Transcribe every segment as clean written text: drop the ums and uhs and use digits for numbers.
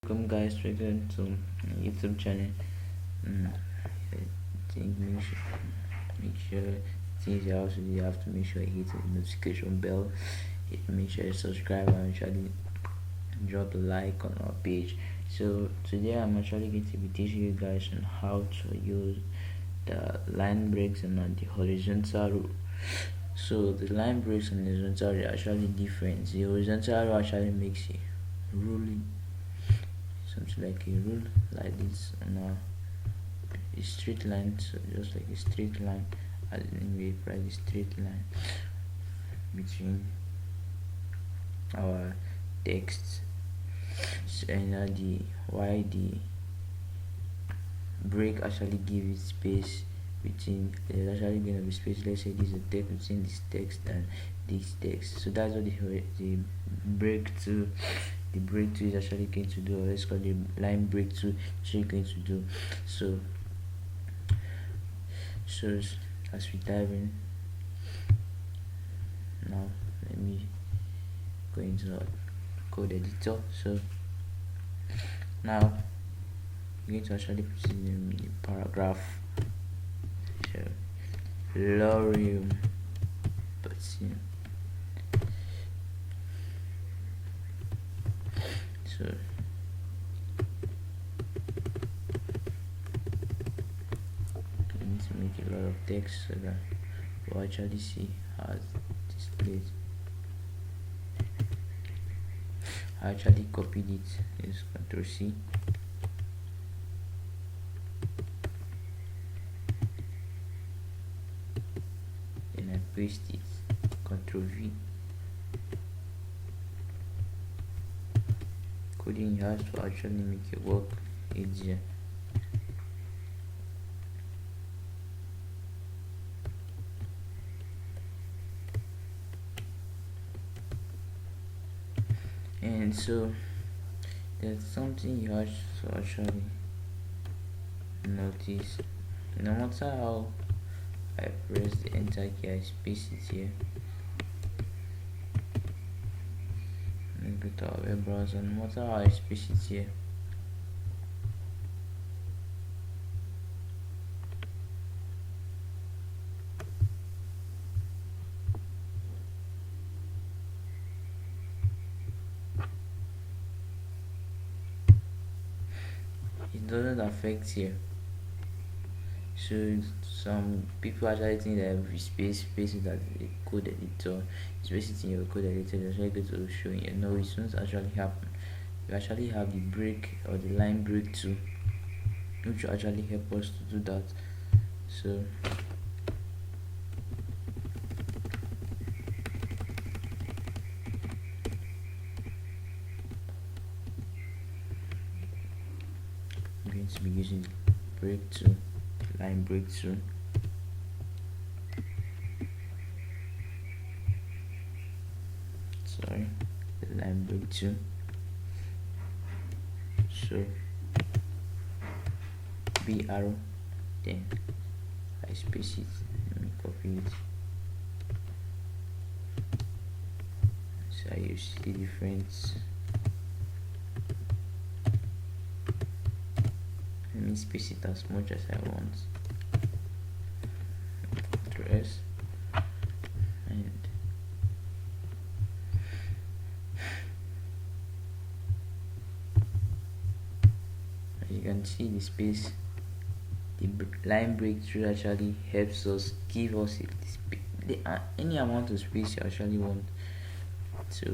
Welcome guys, return to my YouTube channel. I think make sure things you have to do. You have to make sure you hit the notification bell. Make sure you subscribe and actually drop a like on our page. So today I'm actually going to be teaching you guys on how to use the line breaks and the horizontal rule. So the line breaks and the horizontal are actually different. The horizontal rule actually makes a ruling something like a rule like this on a straight line, so just like a straight line, as in we apply the straight line between our text. So, and the why the break actually give it space between, there's actually going to be space, let's say this is a text between this text and this text. So that's what the breakthrough the breakthrough is actually going to do, or let's call the line breakthrough actually going to do. So as we dive in now, let me go into the code editor. So now I'm going to actually put in the paragraph. So lorem pateam. So I need to make a lot of text so that you actually see how it's displayed. I actually copied it. Use Ctrl C. Then I paste it. Ctrl V. Coding has to actually make it work easier. And so there's something you have to actually notice. No matter how I press the enter key, I space it here. And go to our web browser. No matter how I space it here, it doesn't affect here. So some people actually think that if you space it as a code editor, space it in your code editor, it's actually going to show you. No, it won't actually happen. You actually have the break or the line break too, which will actually help us to do that. So I'm going to be using the break tool, line break tool. Sorry, the line break tool. So B arrow, then I space it. Let me copy it. So you see the difference. Let me space it as much as I want. Ctrl S, and as you can see the space, the line breakthrough actually helps us, give us any amount of space you actually want. So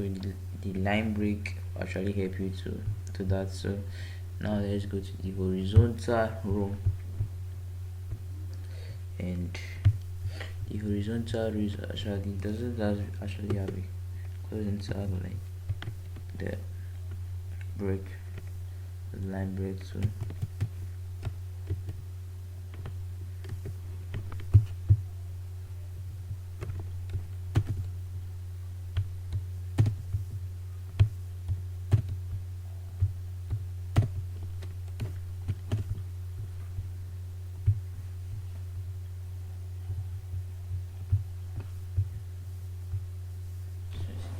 the line break actually help you to do that. So now let's go to the horizontal row, and the horizontal row is actually doesn't actually have a horizontal line. The break, the line break. So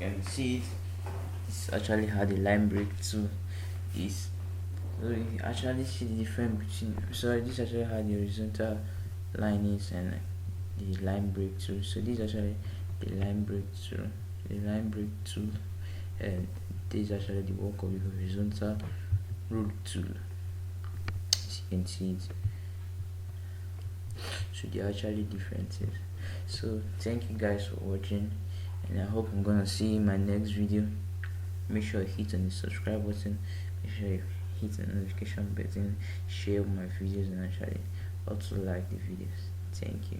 you can see it. It's actually how the line break too is So you actually see the difference between, so this actually how the horizontal line is, and the line break tool. So this is actually the line break tool, and this is actually the work of the horizontal rule tool. As you can see it. So they are actually differences. So thank you guys for watching, and I hope I'm gonna see you in my next video. Make sure you hit on the subscribe button, make sure you hit the notification button, share my videos, and actually also like the videos. Thank you.